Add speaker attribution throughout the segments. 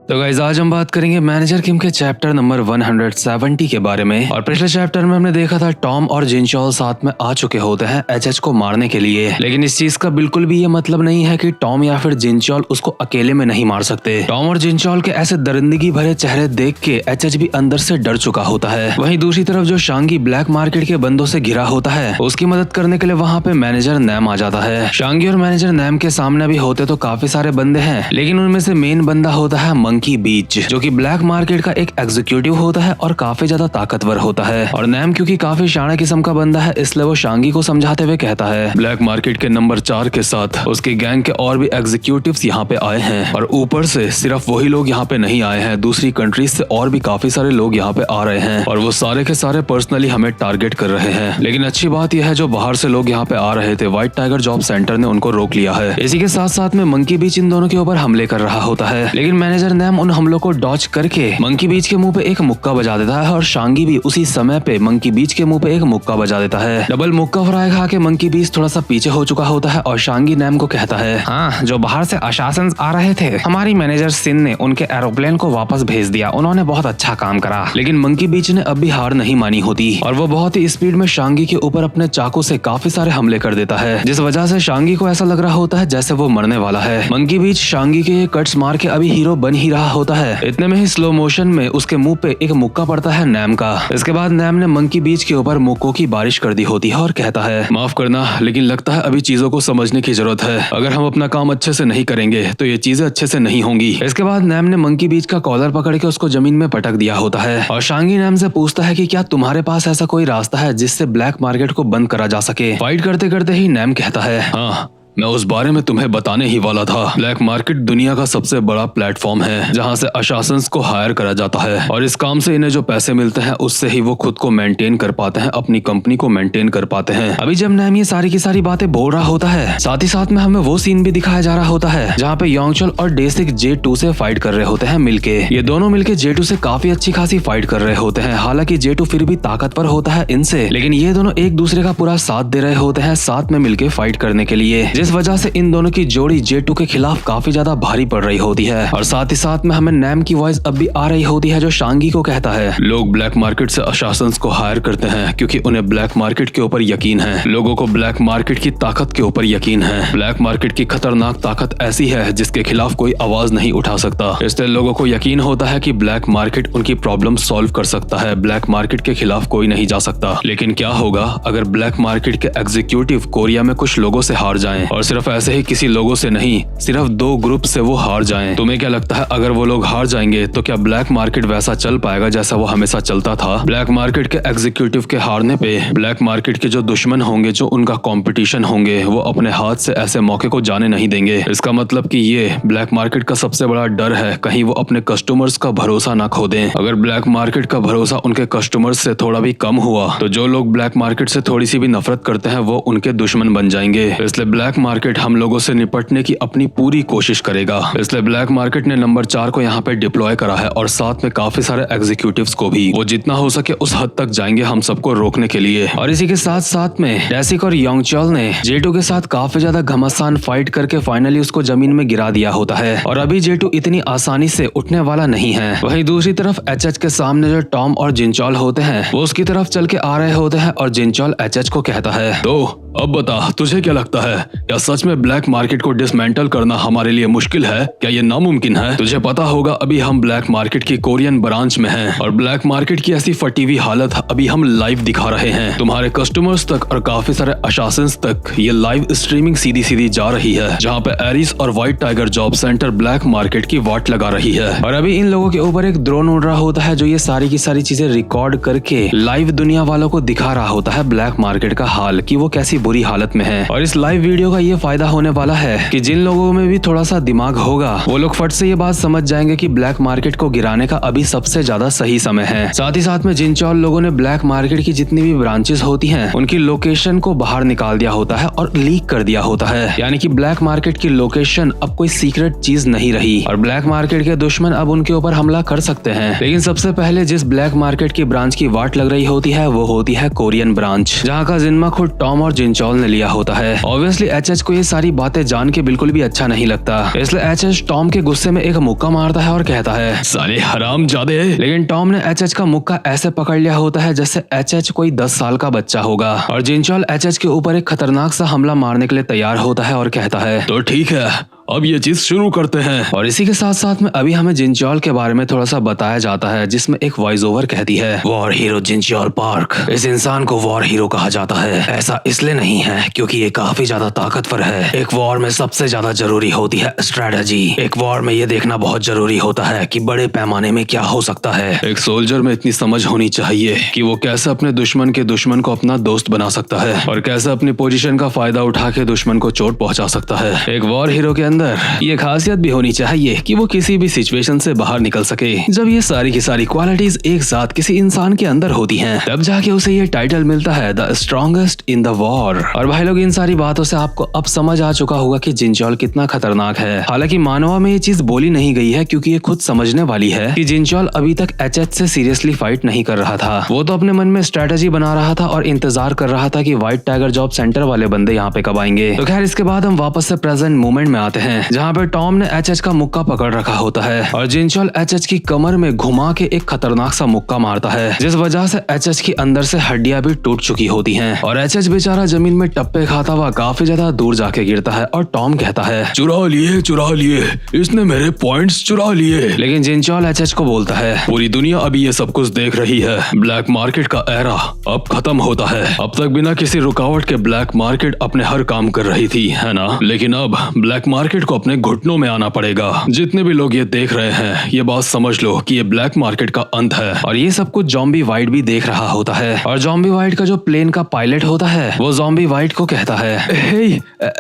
Speaker 1: तो गाइस आज हम बात करेंगे मैनेजर किम के चैप्टर नंबर 170 के बारे में। और पिछले चैप्टर में हमने देखा था टॉम और जिनचॉल साथ में आ चुके होते हैं एचएच को मारने के लिए, लेकिन इस चीज का बिल्कुल भी ये मतलब नहीं है कि टॉम या फिर जिनचॉल उसको अकेले में नहीं मार सकते। टॉम और जिनचॉल के ऐसे दरिंदगी भरे चेहरे देख के एचएच भी अंदर से डर चुका होता है। वहीं दूसरी तरफ जो शांगी ब्लैक मार्केट के बंदों से घिरा होता है, उसकी मदद करने के लिए वहाँ पे मैनेजर नैम आ जाता है। शांगी और मैनेजर नैम के सामने भी होते तो काफी सारे बंदे हैं, लेकिन उनमें से मेन बंदा होता है मंकी बीच, जो कि ब्लैक मार्केट का एक एग्जीक्यूटिव होता है और काफी ज्यादा ताकतवर होता है। और नैम क्योंकि काफी शाणे किस्म का बंदा है, इसलिए वो शांगी को समझाते हुए कहता है ब्लैक मार्केट के नंबर 4 के साथ उसकी गैंग के और भी एग्जीक्यूटिव्स यहाँ पे आए हैं, और ऊपर से सिर्फ वही लोग यहाँ पे नहीं आए हैं, दूसरी कंट्रीज से और भी काफी सारे लोग यहाँ पे आ रहे हैं, और वो सारे के सारे पर्सनली हमें टारगेट कर रहे हैं। लेकिन अच्छी बात यह है जो बाहर से लोग यहाँ पे आ रहे थे, व्हाइट टाइगर जॉब सेंटर ने उनको रोक लिया है। इसी के साथ साथ में मंकी बीच इन दोनों के ऊपर हमले कर रहा होता है, लेकिन मैनेजर नैम उन हमलों को डॉच करके मंकी बीच के मुंह पे एक मुक्का बजा देता है, और शांगी भी उसी समय पे मंकी बीच के मुंह पे एक मुक्का बजा देता है। डबल मुक्का फ्राई खा के मंकी बीच थोड़ा सा पीछे हो चुका होता है, और शांगी नैम को कहता है हाँ, जो बाहर से अशासन आ रहे थे, हमारी मैनेजर सिन ने उनके एरोप्लेन को वापस भेज दिया, उन्होंने बहुत अच्छा काम करा। लेकिन मंकी बीच ने अब भी हार नहीं मानी होती, और वो बहुत ही स्पीड में शांगी के ऊपर अपने चाकू से काफी सारे हमले कर देता है, जिस वजह से शांगी को ऐसा लग रहा होता है जैसे वो मरने वाला है। मंकी बीच शांगी के कट्स मार के अभी हीरो बन ही रहा होता है, इतने में ही स्लो मोशन में उसके मुंह पे एक मुक्का पड़ता है नैम का। इसके बाद नैम ने मंकी बीच के ऊपर मुक्कों की बारिश कर दी होती है और कहता है माफ करना, लेकिन लगता है अभी चीजों को समझने की जरूरत है, अगर हम अपना काम अच्छे से नहीं करेंगे तो ये चीजें अच्छे से नहीं होंगी। इसके बाद नैम ने मंकी बीच का कॉलर पकड़ के उसको जमीन में पटक दिया होता है, और शांगी नैम से पूछता है कि क्या तुम्हारे पास ऐसा कोई रास्ता है जिससे ब्लैक मार्केट को बंद करा जा सके। फाइट करते करते ही नैम कहता है हाँ, मैं उस बारे में तुम्हें बताने ही वाला था। ब्लैक मार्केट दुनिया का सबसे बड़ा प्लेटफॉर्म है जहां से अशासंस को हायर करा जाता है, और इस काम से इन्हें जो पैसे मिलते हैं उससे ही वो खुद को मेंटेन कर पाते हैं, अपनी कंपनी को मेंटेन कर पाते हैं। अभी जब नैम ये सारी की सारी बातें बोल रहा होता है, साथ ही साथ में हमें वो सीन भी दिखाया जा रहा होता है जहाँ पे योंगचोल और डेसिक J2 से फाइट कर रहे होते हैं मिलके। ये दोनों मिलके J2 से काफी अच्छी खासी फाइट कर रहे होते हैं। हालांकि J2 फिर भी ताकतवर होता है इनसे, लेकिन ये दोनों एक दूसरे का पूरा साथ दे रहे होते हैं साथ में मिलके फाइट करने के लिए, जिस वजह से इन दोनों की जोड़ी J2 के खिलाफ काफी ज्यादा भारी पड़ रही होती है। और साथ ही साथ में हमें नैम की वॉइस अब भी आ रही होती है जो शांगी को कहता है लोग ब्लैक मार्केट से अशासंस को हायर करते हैं क्योंकि उन्हें ब्लैक मार्केट के ऊपर यकीन है, लोगों को ब्लैक मार्केट की ताकत के ऊपर यकीन है। ब्लैक मार्केट की खतरनाक ताकत ऐसी है जिसके खिलाफ कोई आवाज नहीं उठा सकता, इसलिए लोगों को यकीन होता है कि ब्लैक मार्केट उनकी प्रॉब्लम सॉल्व कर सकता है, ब्लैक मार्केट के खिलाफ कोई नहीं जा सकता। लेकिन क्या होगा अगर ब्लैक मार्केट के एग्जीक्यूटिव कोरिया में कुछ लोगों से हार जाएं, और सिर्फ ऐसे ही किसी लोगों से नहीं, सिर्फ 2 ग्रुप से वो हार जाएं। तुम्हें क्या लगता है अगर वो लोग हार जाएंगे तो क्या ब्लैक मार्केट वैसा चल पाएगा जैसा वो हमेशा चलता था? ब्लैक मार्केट के एग्जीक्यूटिव के हारने पे ब्लैक मार्केट के जो दुश्मन होंगे, जो उनका कंपटीशन होंगे, वो अपने हाथ से ऐसे मौके को जाने नहीं देंगे। इसका मतलब कि ये ब्लैक मार्केट का सबसे बड़ा डर है, कहीं वो अपने कस्टमर्स का भरोसा ना खो दें। अगर ब्लैक मार्केट का भरोसा उनके कस्टमर्स से थोड़ा भी कम हुआ तो जो लोग ब्लैक मार्केट से थोड़ी सी भी नफरत करते हैं वो उनके दुश्मन बन जाएंगे। इसलिए ब्लैक मार्केट हम लोगों से निपटने की अपनी पूरी कोशिश करेगा। इसलिए ब्लैक मार्केट ने नंबर 4 को यहाँ पे डिप्लॉय करा है, और साथ में काफी सारे एग्जीक्यूटिव्स को भी। वो जितना हो सके उस हद तक जाएंगे हम सबको रोकने के लिए। और इसी के साथ साथ में डेसिक और योंगचोल ने J2 के साथ काफी ज्यादा घमासान फाइट करके फाइनली उसको जमीन में गिरा दिया होता है, और अभी J2 इतनी आसानी से उठने वाला नहीं है। वहीं दूसरी तरफ एचएच के सामने जो टॉम और जिनचॉल होते हैं वो उसकी तरफ चल के आ रहे होते हैं, और जिनचॉल एचएच को कहता है तो अब बता, तुझे क्या लगता है, क्या सच में ब्लैक मार्केट को डिसमेंटल करना हमारे लिए मुश्किल है? क्या ये नामुमकिन है? तुझे पता होगा अभी हम ब्लैक मार्केट की कोरियन ब्रांच में हैं, और ब्लैक मार्केट की ऐसी फटी हुई हालत अभी हम लाइव दिखा रहे हैं। तुम्हारे कस्टमर्स तक और काफी सारे अशासंस तक ये लाइव स्ट्रीमिंग सीधी सीधी जा रही है, जहाँ पे एरिस और white tiger job centre black market की वाट लगा रही है। और अभी इन लोगों के ऊपर एक ड्रोन उड़ रहा होता है जो ये सारी की सारी चीजें रिकॉर्ड करके लाइव दुनिया वालों को दिखा रहा होता है ब्लैक मार्केट का हाल, कि वो कैसी बुरी हालत में है। और इस लाइव वीडियो का ये फायदा होने वाला है कि जिन लोगों में भी थोड़ा सा दिमाग होगा वो लोग फट से ये बात समझ जाएंगे कि ब्लैक मार्केट को गिराने का अभी सबसे ज्यादा सही समय है। साथ ही साथ में जिनचॉल लोगों ने ब्लैक मार्केट की जितनी भी ब्रांचेस होती हैं उनकी लोकेशन को बाहर निकाल दिया होता है और लीक कर दिया होता है, यानी कि ब्लैक मार्केट की लोकेशन अब कोई सीक्रेट चीज नहीं रही, और ब्लैक मार्केट के दुश्मन अब उनके ऊपर हमला कर सकते हैं। लेकिन सबसे पहले जिस ब्लैक मार्केट की ब्रांच की वाट लग रही होती है वो होती है कोरियन ब्रांच, जहाँ का जिन्मा खुद टॉम और जिनचॉल ने लिया होता है। ऑब्वियसली एचएच को ये सारी बातें जान के बिल्कुल भी अच्छा नहीं लगता, इसलिए एचएच टॉम के गुस्से में एक मुक्का मारता है और कहता है, साले हरामजादे। लेकिन टॉम ने एचएच का मुक्का ऐसे पकड़ लिया होता है जैसे एचएच कोई 10 साल का बच्चा होगा और जिनचॉल एचएच के ऊपर एक खतरनाक सा हमला मारने के लिए तैयार होता है और कहता है, तो ठीक है, अब ये चीज शुरू करते हैं। और इसी के साथ साथ में अभी हमें जिनचॉल के बारे में थोड़ा सा बताया जाता है, जिसमें एक वॉइस ओवर कहती है, वॉर हीरो जिनचॉल पार्क। इस इंसान को वॉर हीरो कहा जाता है। ऐसा इसलिए नहीं है क्योंकि ये काफी ज्यादा ताकतवर है। एक वॉर में सबसे ज्यादा जरूरी होती है स्ट्रेटजी। एक वॉर में ये देखना बहुत जरूरी होता है कि बड़े पैमाने में क्या हो सकता है। एक सोल्जर में इतनी समझ होनी चाहिए कि वो कैसे अपने दुश्मन के दुश्मन को अपना दोस्त बना सकता है और कैसे अपनी पोजीशन का फायदा उठा के दुश्मन को चोट पहुंचा सकता है। एक वॉर हीरो के अंदर ये खासियत भी होनी चाहिए कि वो किसी भी सिचुएशन से बाहर निकल सके। जब ये सारी की सारी क्वालिटीज एक साथ किसी इंसान के अंदर होती हैं, तब जाके उसे ये टाइटल मिलता है the strongest in the war. और भाई लोग, इन सारी बातों से आपको अब समझ आ चुका होगा कि जिनचॉल कितना खतरनाक है। हालांकि मानवा में ये चीज बोली नहीं गई है क्योंकि ये खुद समझने वाली है कि जिनचॉल अभी तक एचएच से सीरियसली फाइट नहीं कर रहा था। वो तो अपने मन में स्ट्रेटेजी बना रहा था और इंतजार कर रहा था कि व्हाइट टाइगर जॉब सेंटर वाले बंदे यहाँ पे कब आएंगे। तो खैर, इसके बाद हम वापस से प्रेजेंट मोमेंट में आते हैं, जहाँ पे टॉम ने एचएच का मुक्का पकड़ रखा होता है और जिनचॉल एचएच की कमर में घुमा के एक खतरनाक सा मुक्का मारता है, जिस वजह से एचएच की अंदर से हड्डियां भी टूट चुकी होती हैं और एचएच बेचारा जमीन में टप्पे खाता हुआ काफी ज्यादा दूर जाके गिरता है। और टॉम कहता है, चुरा लिए, इसने मेरे पॉइंट्स चुरा लिए। लेकिन जिनचॉल एचएच को बोलता है, पूरी दुनिया अभी ये सब कुछ देख रही है। ब्लैक मार्केट का एरा अब खत्म होता है। अब तक बिना किसी रुकावट के ब्लैक मार्केट अपने हर काम कर रही थी, है ना? लेकिन अब ब्लैक मार्केट को अपने घुटनों में आना पड़ेगा। जितने भी लोग ये देख रहे हैं, ये बात समझ लो कि ये ब्लैक मार्केट का अंत है। और ये सब कुछ ज़ॉम्बी वाइट भी देख रहा होता है और ज़ॉम्बी वाइट का जो प्लेन का पायलट होता है, वो ज़ॉम्बी वाइट को कहता है, हे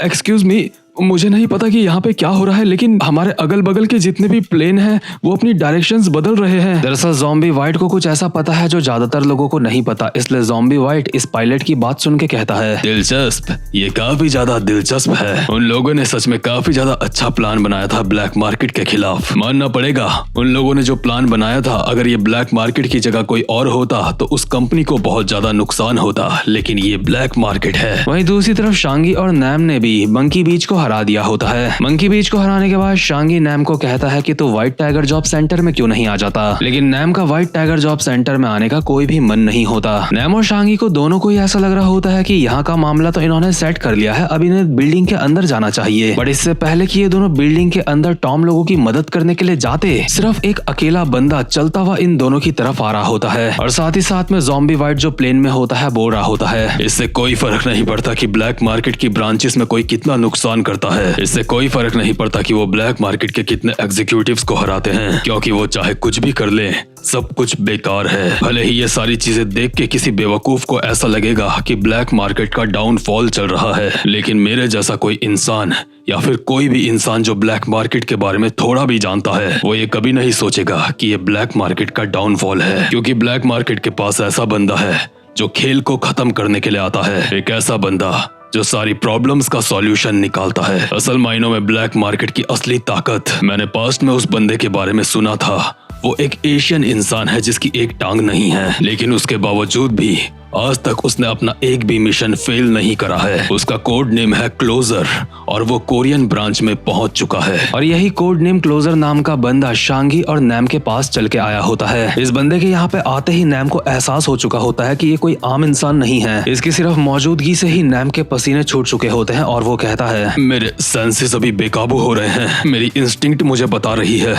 Speaker 1: एक्सक्यूज मी, मुझे नहीं पता कि यहाँ पे क्या हो रहा है, लेकिन हमारे अगल बगल के जितने भी प्लेन हैं वो अपनी डायरेक्शंस बदल रहे हैं। दरअसल ज़ॉम्बी वाइट को कुछ ऐसा पता है जो ज्यादातर लोगों को नहीं पता, इसलिए ज़ॉम्बी वाइट इस पायलट की बात सुन के कहता है, दिलचस्प, ये काफी ज्यादा दिलचस्प है। उन लोगों ने सच में काफी ज्यादा अच्छा प्लान बनाया था ब्लैक मार्केट के खिलाफ। मानना पड़ेगा, उन लोगों ने जो प्लान बनाया था, अगर ये ब्लैक मार्केट की जगह कोई और होता तो उस कंपनी को बहुत ज्यादा नुकसान होता, लेकिन ये ब्लैक मार्केट है। वहीं दूसरी तरफ शांगी और नैम ने भी मंकी बीच को हरा दिया होता है। मंकी बीच को हराने के बाद शांगी नैम को कहता है कि तू व्हाइट टाइगर जॉब सेंटर में क्यों नहीं आ जाता, लेकिन नैम का व्हाइट टाइगर जॉब सेंटर में आने का कोई भी मन नहीं होता। नैम और शांगी को दोनों को ही ऐसा लग रहा होता है कि यहाँ का मामला तो इन्होंने सेट कर लिया है, अब इन्हें बिल्डिंग के अंदर जाना चाहिए। बट इससे पहले कि ये दोनों बिल्डिंग के अंदर टॉम लोगों की मदद करने के लिए जाते, सिर्फ एक अकेला बंदा चलता हुआ इन दोनों की तरफ आ रहा होता है और साथ ही साथ में ज़ॉम्बी वाइट जो प्लेन में होता है बोल रहा होता है, इससे कोई फर्क नहीं पड़ता कि ब्लैक मार्केट की ब्रांचेस में कोई कितना नुकसान करता है। इससे कोई फर्क नहीं पड़ता कि वो ब्लैक मार्केट के कितने एग्जीक्यूटिव्स को हराते हैं, क्योंकि वो चाहे कुछ भी कर ले, सब कुछ बेकार है। भले ही ये सारी चीजें देख के किसी बेवकूफ को ऐसा लगेगा कि ब्लैक मार्केट का डाउनफॉल चल रहा है, लेकिन मेरे जैसा कोई इंसान या फिर कोई भी इंसान जो ब्लैक मार्केट के बारे में थोड़ा भी जानता है, वो ये कभी नहीं सोचेगा कि ये ब्लैक मार्केट का डाउनफॉल है, क्योंकि ब्लैक मार्केट के पास ऐसा बंदा है जो खेल को खत्म करने के लिए आता है। एक ऐसा बंदा जो सारी प्रॉब्लम्स का सॉल्यूशन निकालता है। असल मायनों में ब्लैक मार्केट की असली ताकत, मैंने पास्ट में उस बंदे के बारे में सुना था। वो एक एशियन इंसान है जिसकी एक टांग नहीं है, लेकिन उसके बावजूद भी आज तक उसने अपना एक भी मिशन फेल नहीं करा है। उसका कोड नेम है क्लोजर और वो कोरियन ब्रांच में पहुंच चुका है। और यही कोड नेम क्लोजर नाम का बंदा शांगी और नैम के पास चल के आया होता है। इस बंदे के यहाँ पे आते ही नैम को एहसास हो चुका होता है कि ये कोई आम इंसान नहीं है। इसकी सिर्फ मौजूदगी से ही नैम के पसीने छूट चुके होते हैं और वो कहता है, मेरे सेंसेस अभी बेकाबू हो रहे हैं, मेरी इंस्टिंक्ट मुझे बता रही है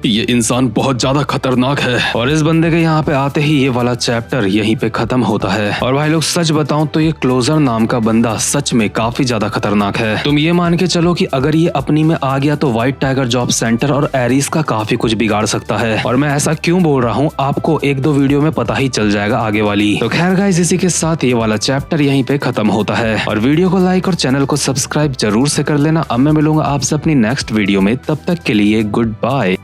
Speaker 1: ये इंसान बहुत ज्यादा खतरनाक है। और इस बंदे के यहाँ पे आते ही ये वाला चैप्टर यहीं पे खत्म होता है। और भाई लोग, सच बताऊं तो ये क्लोजर नाम का बंदा सच में काफी ज्यादा खतरनाक है। तुम ये मान के चलो कि अगर ये अपनी में आ गया तो व्हाइट टाइगर जॉब सेंटर और एरिस का काफी कुछ बिगाड़ सकता है। और मैं ऐसा क्यों बोल रहा हूँ आपको एक दो वीडियो में पता ही चल जाएगा आगे वाली। तो खैर गाइस, इसी के साथ ये वाला चैप्टर यहीं पे खत्म होता है। और वीडियो को लाइक और चैनल को सब्सक्राइब जरूर से कर लेना। अब मैं मिलूंगा आपसे अपनी नेक्स्ट वीडियो में, तब तक के लिए गुड बाय।